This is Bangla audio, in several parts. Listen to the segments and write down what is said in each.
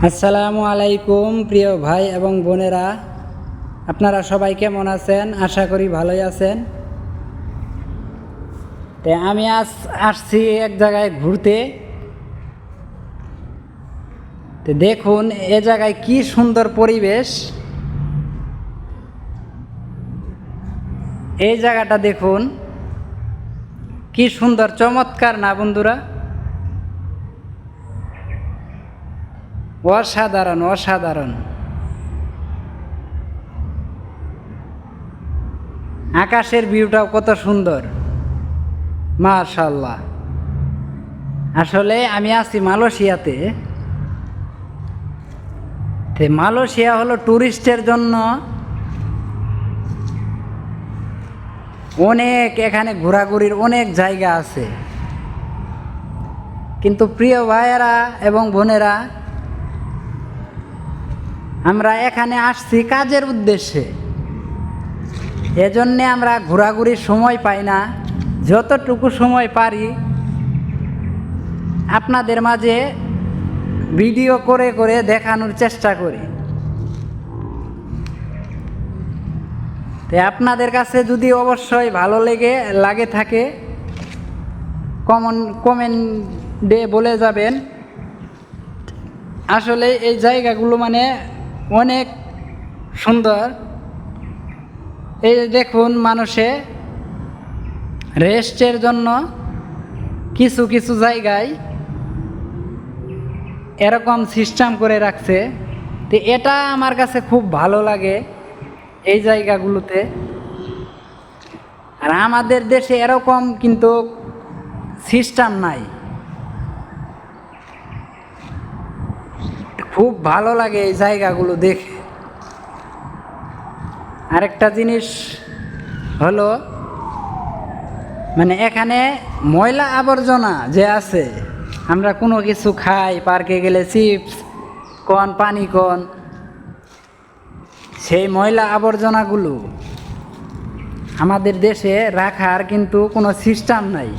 আসসালামু আলাইকুম প্রিয় ভাই এবং বোনেরা, আপনারা সবাই কেমন আছেন? আশা করি ভালোই আছেন। তো আমি আসছি এক জায়গায় ঘুরতে। তো দেখুন এ জায়গায় কি সুন্দর পরিবেশ। এই জায়গাটা দেখুন কি সুন্দর, চমৎকার না বন্ধুরা? অসাধারণ অসাধারণ। আকাশের ভিউটাও কত সুন্দর, মাশাআল্লাহ। আসলে আমি আছি মালয়েশিয়াতে। মালয়েশিয়া হলো ট্যুরিস্টের জন্য অনেক, এখানে ঘোরাঘুরির অনেক জায়গা আছে। কিন্তু প্রিয় ভাইয়েরা এবং বোনেরা, আমরা এখানে আসছি কাজের উদ্দেশ্যে। এজন্যে আমরা ঘোরাঘুরির সময় পাই না। যতটুকু সময় পারি আপনাদের মাঝে ভিডিও করে করে দেখানোর চেষ্টা করি। আপনাদের কাছে যদি অবশ্যই ভালো লাগে থাকে কমেন্টে বলে যাবেন। আসলে এই জায়গাগুলো মানে অনেক সুন্দর। এই দেখুন, মানুষে রেস্টের জন্য কিছু কিছু জায়গায় এরকম সিস্টেম করে রাখছে। তো এটা আমার কাছে খুব ভালো লাগে এই জায়গাগুলোতে। আর আমাদের দেশে এরকম কিন্তু সিস্টেম নাই। খুব ভালো লাগে এই জায়গাগুলো দেখে। আরেকটা জিনিস হলো, মানে এখানে ময়লা আবর্জনা যে আছে, আমরা কোনো কিছু খাই, পার্কে গেলে চিপস কন, পানি কন, সেই ময়লা আবর্জনাগুলো আমাদের দেশে রাখার কিন্তু কোনো সিস্টেম নাই।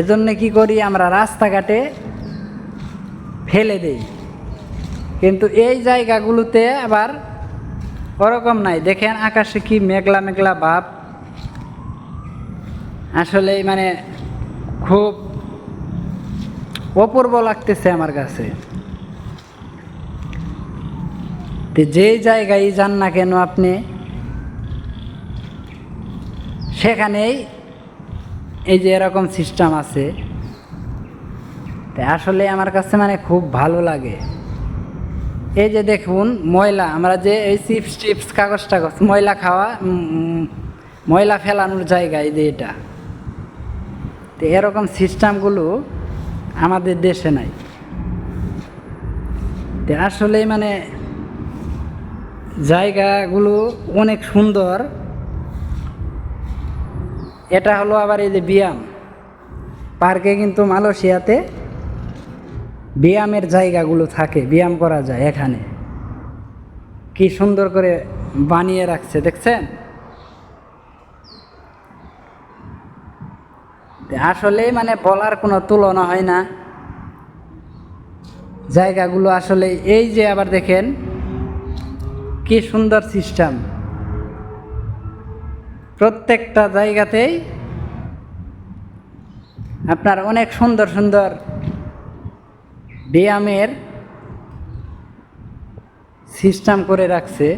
এজন্য কি করি, আমরা রাস্তাঘাটে ফেলে দেই। কিন্তু এই জায়গাগুলোতে আবার ওরকম নাই। দেখেন আকাশে কি মেঘলা মেঘলা ভাব। আসলে মানে খুব অপূর্ব লাগতেছে আমার কাছে। যেই জায়গায় যান না কেন আপনি, সেখানেই এই যে এরকম সিস্টেম আছে। আসলে আমার কাছে মানে খুব ভালো লাগে। এই যে দেখুন ময়লা, আমরা যে এই চিপস টিপস, কাগজ টাগজ, ময়লা খাওয়া, ময়লা ফেলানোর জায়গা, এই যে এটা। তো এরকম সিস্টেমগুলো আমাদের দেশে নাই। তো আসলে মানে জায়গাগুলো অনেক সুন্দর। এটা হলো আবার এই যে ব্যায়াম পার্কে, কিন্তু মালয়েশিয়াতে ব্যায়ামের জায়গাগুলো থাকে, ব্যায়াম করা যায়। এখানে কি সুন্দর করে বানিয়ে রাখছে, দেখছেন? আসলে মানে বলার কোনো তুলনা হয় না জায়গাগুলো। আসলে এই যে আবার দেখেন কি সুন্দর সিস্টেম। প্রত্যেকটা জায়গাতেই আপনার অনেক সুন্দর সুন্দর ব্যায়ামের সিস্টেম করে রাখছে।